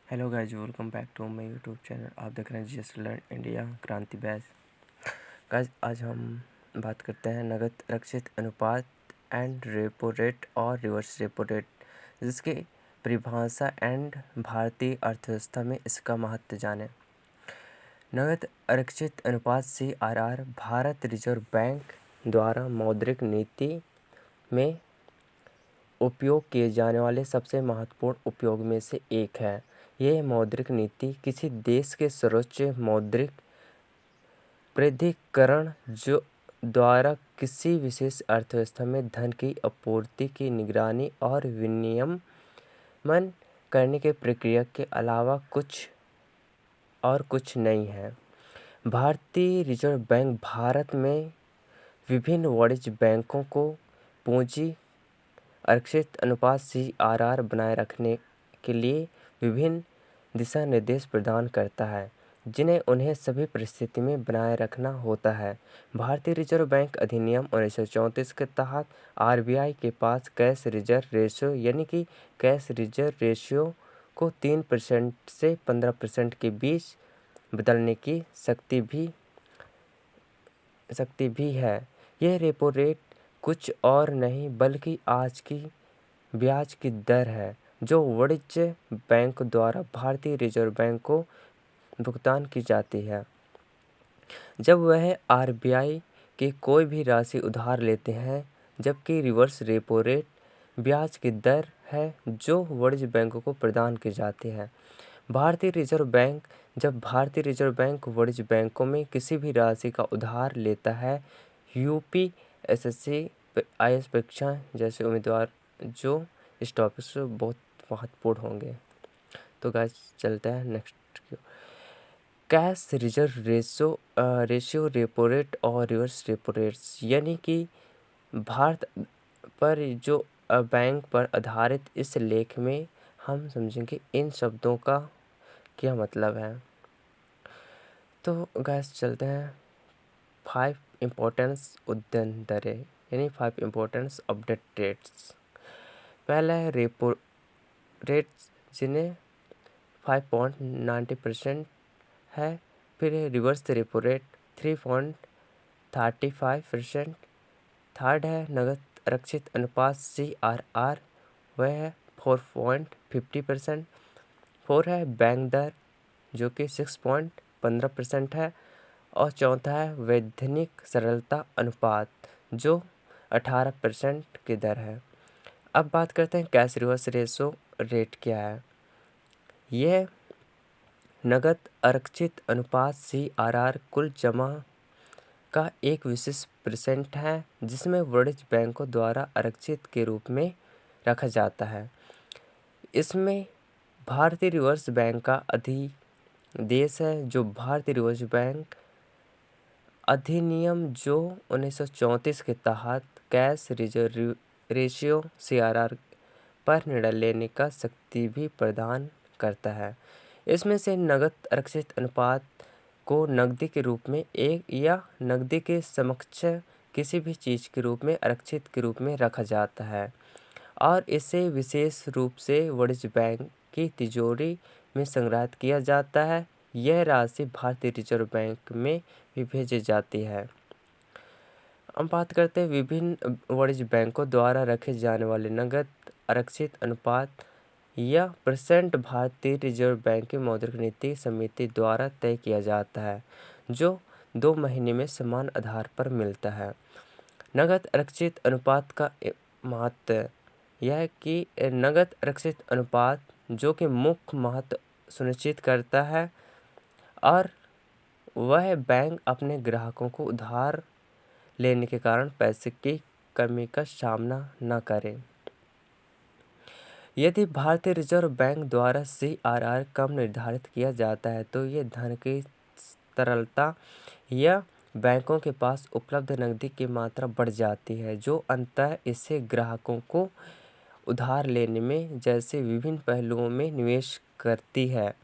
Hello guys, welcome back to my YouTube channel. आप देख रहे हैं GS learn India Kranti batch. Guys, आज हम बात करते हैं नगद रक्षित अनुपात एंड रेपो रेट और रिवर्स रेपो रेट, जिसकी परिभाषा एंड भारतीय अर्थव्यवस्था में इसका महत्व जाने। नगद रक्षित अनुपात CRR भारत रिजर्व बैंक द्वारा मौद्रिक नीति में उपयोग किए जाने वाले सबसे महत्वपूर्ण उपयोग में से एक है। यह मौद्रिक नीति किसी देश के सर्वोच्च मौद्रिक प्राधिकरण जो द्वारा किसी विशेष अर्थव्यवस्था में धन की आपूर्ति की निगरानी और विनियमन करने की प्रक्रिया के अलावा कुछ नहीं है। भारतीय रिजर्व बैंक भारत में विभिन्न वाणिज्य बैंकों को पूंजी आरक्षित अनुपात CRR बनाए रखने के लिए विभिन्न दिशा निर्देश प्रदान करता है, जिन्हें उन्हें सभी परिस्थिति में बनाए रखना होता है। भारतीय रिजर्व बैंक अधिनियम 1934 के तहत RBI के पास कैश रिजर्व रेशियो यानी कि कैश रिजर्व रेशियो को 3% से 15% के बीच बदलने की शक्ति भी है। यह रेपो रेट कुछ और नहीं बल्कि आज की ब्याज की दर है जो वाणिज्य बैंक द्वारा भारतीय रिजर्व बैंक को भुगतान की जाती है जब वह RBI के कोई भी राशि उधार लेते हैं, जबकि रिवर्स रेपो रेट ब्याज की दर है जो वाणिज्य बैंकों को प्रदान की जाती है। जब भारतीय रिजर्व बैंक वाणिज्य बैंकों में किसी भी राशि का उधार लेता है, UPSSC IAS परीक्षा जैसे उम्मीदवार जो इस टॉपिक से बहुत महत्वपूर्ण होंगे। तो गाइस, चलते हैं next. Cash reserve ratio repo rate और रिवर्स रेपो रेट्स यानी कि भारत पर जो बैंक पर आधारित इस लेख में हम समझेंगे इन शब्दों का क्या मतलब है। तो गाइस, चलते हैं 5 इम्पोर्टेंस उद्यन दरें यानी 5 इम्पोर्टेंस अपडेट रेट्स। पहला है रेपो रेट, जिन्हें 5.90% है। फिर है रिवर्स रेपो रेट 3.35%। थर्ड है नगद रक्षित अनुपात CRR, वह है 4.50%। फोर है बैंक दर जो कि 6.15% है। और चौथा है वैधानिक सरलता अनुपात जो 18% की दर है। अब बात करते हैं कैश रिवर्स रेशो रेट क्या है। यह नगद आरक्षित अनुपात CRR कुल जमा का एक विशेष % है जिसमें वाणिज्य बैंकों द्वारा आरक्षित के रूप में रखा जाता है। इसमें भारतीय रिजर्व बैंक का अधिदेश है जो भारतीय रिजर्व बैंक अधिनियम जो 1934 के तहत कैश रिजर्व रेशियो CRR पर निर्णय लेने का शक्ति भी प्रदान करता है। इसमें से नगद आरक्षित अनुपात को नकदी के रूप में एक या नकदी के समकक्ष किसी भी चीज़ के रूप में आरक्षित के रूप में रखा जाता है और इसे विशेष रूप से वाणिज्य बैंक की तिजोरी में संग्रहित किया जाता है। यह राशि भारतीय रिजर्व बैंक में भी भेजी जाती है। हम बात करते हैं विभिन्न वाणिज्य बैंकों द्वारा रखे जाने वाले नगद आरक्षित अनुपात या % भारतीय रिजर्व बैंक की मौद्रिक नीति समिति द्वारा तय किया जाता है जो 2 महीने में समान आधार पर मिलता है। नगद आरक्षित अनुपात का महत्व यह है कि नगद आरक्षित अनुपात जो कि मुख्य महत्व सुनिश्चित करता है और वह बैंक अपने ग्राहकों को उधार लेने के कारण पैसे की कमी का सामना न करे। यदि भारतीय रिजर्व बैंक द्वारा CRR कम निर्धारित किया जाता है तो ये धन की तरलता या बैंकों के पास उपलब्ध नकदी की मात्रा बढ़ जाती है जो अंततः इसे ग्राहकों को उधार लेने में जैसे विभिन्न पहलुओं में निवेश करती है।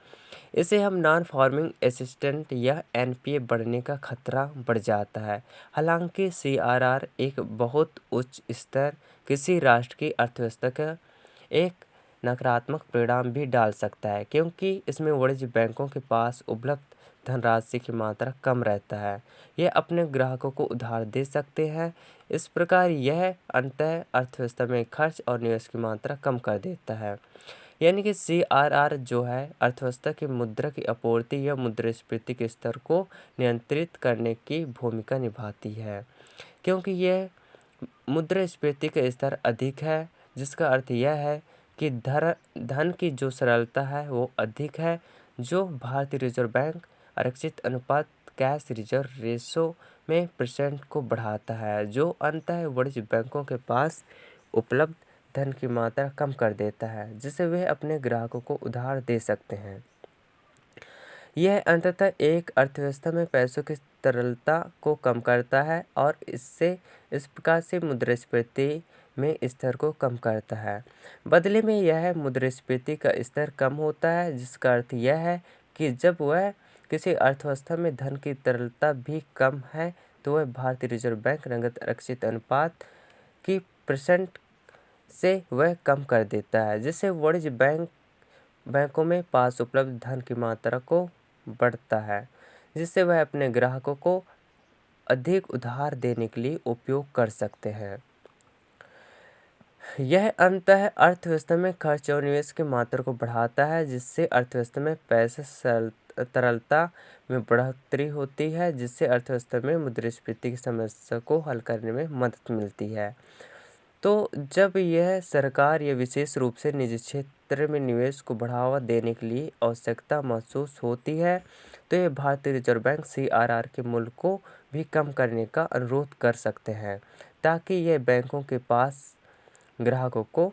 इसे हम नॉन परफॉर्मिंग एसेट या NPA बढ़ने का खतरा बढ़ जाता है। हालांकि CRR एक बहुत उच्च स्तर किसी राष्ट्र की अर्थव्यवस्था का एक नकारात्मक परिणाम भी डाल सकता है, क्योंकि इसमें वाणिज्य बैंकों के पास उपलब्ध धनराशि की मात्रा कम रहता है। यह अपने ग्राहकों को उधार दे सकते हैं। इस प्रकार यह अंततः अर्थव्यवस्था में खर्च और निवेश की मात्रा कम कर देता है। यानी कि CRR जो है अर्थव्यवस्था की मुद्रा की आपूर्ति या मुद्रास्फीति के स्तर को नियंत्रित करने की भूमिका निभाती है, क्योंकि यह मुद्रास्फीति का स्तर अधिक है, जिसका अर्थ यह है कि धन की जो सरलता है वो अधिक है, जो भारतीय रिजर्व बैंक आरक्षित अनुपात कैश रिजर्व रेशो में % को बढ़ाता है, जो अंततः वाणिज्य बैंकों के पास उपलब्ध धन की मात्रा कम कर देता है, जिसे वे अपने ग्राहकों को उधार दे सकते हैं। यह अंततः एक अर्थव्यवस्था में पैसों की तरलता को कम करता है और इस प्रकार से मुद्रास्फीति में स्तर को कम करता है। बदले में यह मुद्रास्फीति का स्तर कम होता है, जिसका अर्थ यह है कि जब वह किसी अर्थव्यवस्था में धन की तरलता भी कम है तो वह भारतीय रिजर्व बैंक नकद आरक्षित अनुपात की % से वह कम कर देता है, जिससे वाणिज्य बैंकों में पास उपलब्ध धन की मात्रा को बढ़ता है, जिससे वह अपने ग्राहकों को अधिक उधार देने के लिए उपयोग कर सकते हैं। यह अंततः अर्थव्यवस्था में खर्च और निवेश की मात्रा को बढ़ाता है, जिससे अर्थव्यवस्था में पैसे तरलता में बढ़ोतरी होती है, जिससे अर्थव्यवस्था में मुद्रास्फीति की समस्या को हल करने में मदद मिलती है। तो जब यह सरकार या विशेष रूप से निजी क्षेत्र में निवेश को बढ़ावा देने के लिए आवश्यकता महसूस होती है, तो यह भारतीय रिजर्व बैंक CRR के मूल्य को भी कम करने का अनुरोध कर सकते हैं, ताकि यह बैंकों के पास ग्राहकों को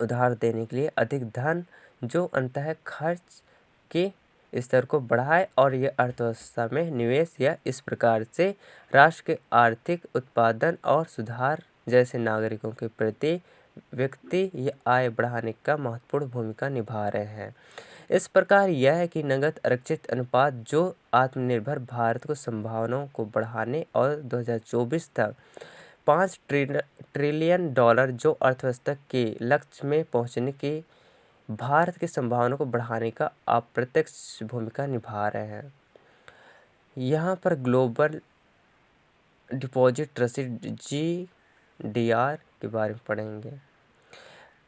उधार देने के लिए अधिक धन जो अंततः खर्च के स्तर को बढ़ाए और यह अर्थव्यवस्था में निवेश या इस प्रकार से राष्ट्र के आर्थिक उत्पादन और सुधार जैसे नागरिकों के प्रति व्यक्ति या आय बढ़ाने का महत्वपूर्ण भूमिका निभा रहे हैं। इस प्रकार यह है कि नकद आरक्षित अनुपात जो आत्मनिर्भर भारत को संभावनाओं को बढ़ाने और 2024 तक $5 ट्रिलियन जो अर्थव्यवस्था के लक्ष्य में पहुंचने की भारत की संभावना को बढ़ाने का अप्रत्यक्ष भूमिका निभा रहे हैं। यहाँ पर ग्लोबल डिपॉजिट रसीद GDR के बारे में पढ़ेंगे।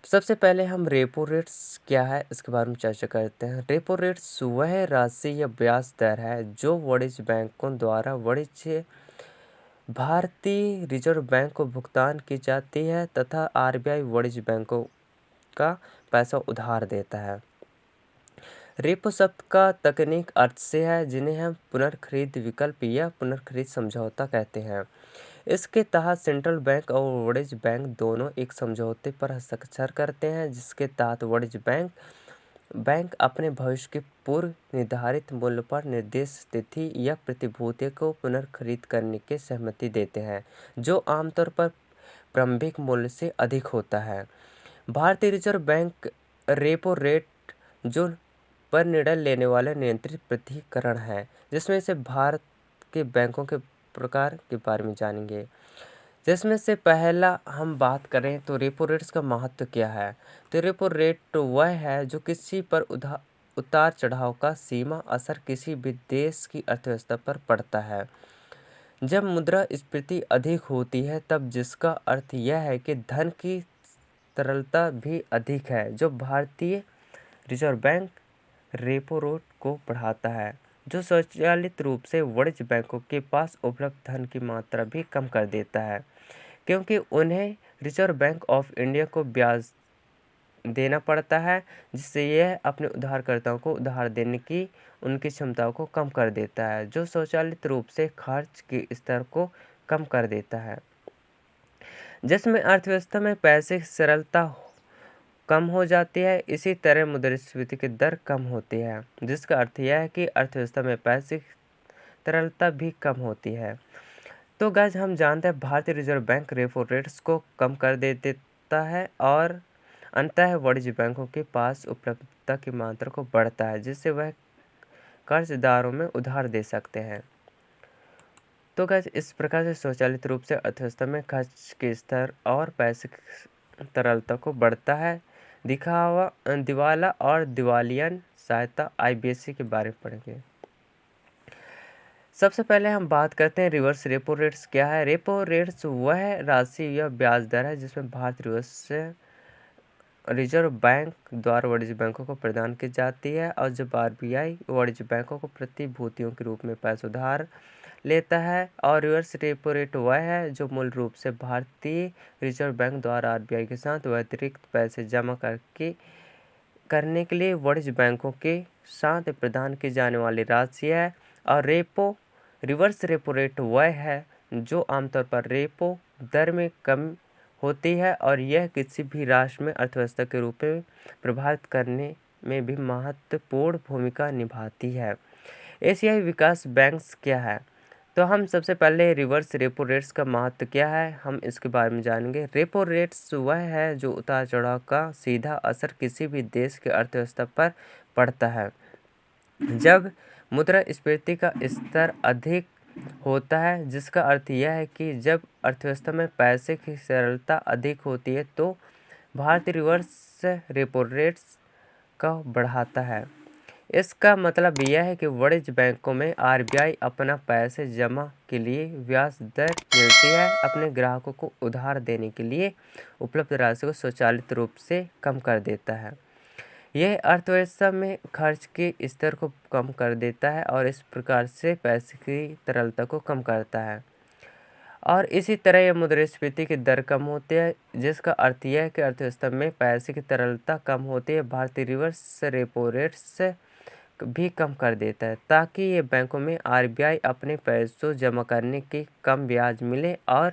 सबसे पहले हम रेपो रेट्स क्या है इसके बारे में चर्चा करते हैं। रेपो रेट्स वह राशि या ब्याज दर है जो वाणिज्य बैंकों द्वारा भारतीय रिजर्व बैंक को भुगतान की जाती है तथा RBI वाणिज्य बैंकों का पैसा उधार देता है। रेपो शब्द का तकनीक अर्थ से है, जिन्हें हम पुनर्खरीद विकल्प या पुनर्खरीद समझौता कहते हैं। इसके तहत सेंट्रल बैंक और वाणिज्य बैंक दोनों एक समझौते पर हस्ताक्षर करते हैं, जिसके तहत वाणिज्य बैंक अपने भविष्य के पूर्व निर्धारित मूल्य पर निर्दिष्ट तिथि या प्रतिभूति को पुनर्खरीद करने की सहमति देते हैं, जो आमतौर पर प्रारंभिक मूल्य से अधिक होता है। भारतीय रिजर्व बैंक रेपो रेट जो पर निर्णय लेने वाले नियंत्रित प्राधिकरण है, जिसमें से भारत के बैंकों के प्रकार के बारे में जानेंगे। जिसमें से पहला हम बात करें तो रेपो रेट्स का महत्व क्या है। तो रेपो रेट वह है जो किसी पर उतार चढ़ाव का सीमा असर किसी भी देश की अर्थव्यवस्था पर पड़ता है जब मुद्रास्फीति अधिक होती है, तब जिसका अर्थ यह है कि धन की तरलता भी अधिक है, जो भारतीय रिजर्व बैंक रेपो रेट को बढ़ाता है, जो स्वचालित रूप से वाणिज्य बैंकों के पास उपलब्ध धन की मात्रा भी कम कर देता है, क्योंकि उन्हें रिजर्व बैंक ऑफ इंडिया को ब्याज देना पड़ता है, जिससे यह अपने उधारकर्ताओं को उधार देने की उनकी क्षमताओं को कम कर देता है, जो स्वचालित रूप से खर्च के स्तर को कम कर देता है। जिसमें अर्थव्यवस्था में पैसे की सरलता कम हो जाती है, इसी तरह मुद्रास्फीति की दर कम होती है, जिसका अर्थ यह है कि अर्थव्यवस्था में पैसे की तरलता भी कम होती है। तो गाइस हम जानते हैं भारतीय रिजर्व बैंक रेपो रेट्स को कम कर देता है और अंततः वाणिज्य बैंकों के पास उपलब्धता की मात्रा को बढ़ता है, जिससे वह कर्जदारों में उधार दे सकते हैं। तो गाइस इस प्रकार से स्वचालित रूप से अर्थव्यवस्था में खर्च के स्तर और पैसे की तरलता को बढ़ता है, दिवाला और दिवालियन सहायता IBC के बारे में पढ़ेंगे। सबसे पहले हम बात करते हैं रिवर्स रेपो रेट्स क्या है। रेपो रेट्स वह राशि या ब्याज दर है जिसमें भारतीय रिजर्व बैंक द्वारा वाणिज्य बैंकों को प्रदान की जाती है, और जब RBI वाणिज्य बैंकों को प्रतिभूतियों के रूप में पैसा उधार लेता है। और रिवर्स रेपो रेट वह है जो मूल रूप से भारतीय रिजर्व बैंक द्वारा RBI के साथ अतिरिक्त पैसे जमा करने के लिए वाणिज्य बैंकों के साथ प्रदान की जाने वाली राशि है। और रिवर्स रेपो रेट वह है जो आमतौर पर रेपो दर में कम होती है, और यह किसी भी राष्ट्र में अर्थव्यवस्था के रूप में प्रभावित करने में भी महत्वपूर्ण भूमिका निभाती है। एशियाई विकास बैंक्स क्या है? तो हम सबसे पहले रिवर्स रेपो रेट्स का महत्व क्या है, हम इसके बारे में जानेंगे। रेपो रेट्स वह है जो उतार चढ़ाव का सीधा असर किसी भी देश की अर्थव्यवस्था पर पड़ता है। जब मुद्रास्फीति का स्तर अधिक होता है, जिसका अर्थ यह है कि जब अर्थव्यवस्था में पैसे की तरलता अधिक होती है, तो भारतीय रिवर्स रेपो रेट्स को बढ़ाता है। इसका मतलब यह है कि वाणिज्य बैंकों में RBI अपना पैसे जमा के लिए ब्याज दर मिलती है, अपने ग्राहकों को उधार देने के लिए उपलब्ध राशि को स्वचालित रूप से कम कर देता है। यह अर्थव्यवस्था में खर्च के स्तर को कम कर देता है और इस प्रकार से पैसे की तरलता को कम करता है। और इसी तरह यह मुद्रास्फीति की दर कम होती है, जिसका अर्थ यह है कि अर्थव्यवस्था में पैसे की तरलता कम होती है। भारतीय रिवर्स रेपो रेट्स भी कम कर देता है ताकि ये बैंकों में RBI अपने पैसों जमा करने की कम ब्याज मिले, और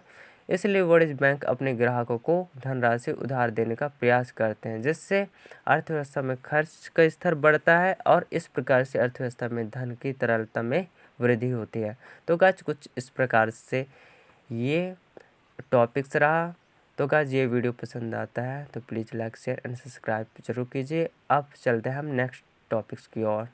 इसलिए वाणिज्य बैंक अपने ग्राहकों को धनराशि उधार देने का प्रयास करते हैं, जिससे अर्थव्यवस्था में खर्च का स्तर बढ़ता है और इस प्रकार से अर्थव्यवस्था में धन की तरलता में वृद्धि होती है। तो गाइस कुछ इस प्रकार से ये टॉपिक्स रहा। तो गाइस ये वीडियो पसंद आता है तो please like share and subscribe जरूर कीजिए। अब चलते हैं हम नेक्स्ट टॉपिक्स की ओर।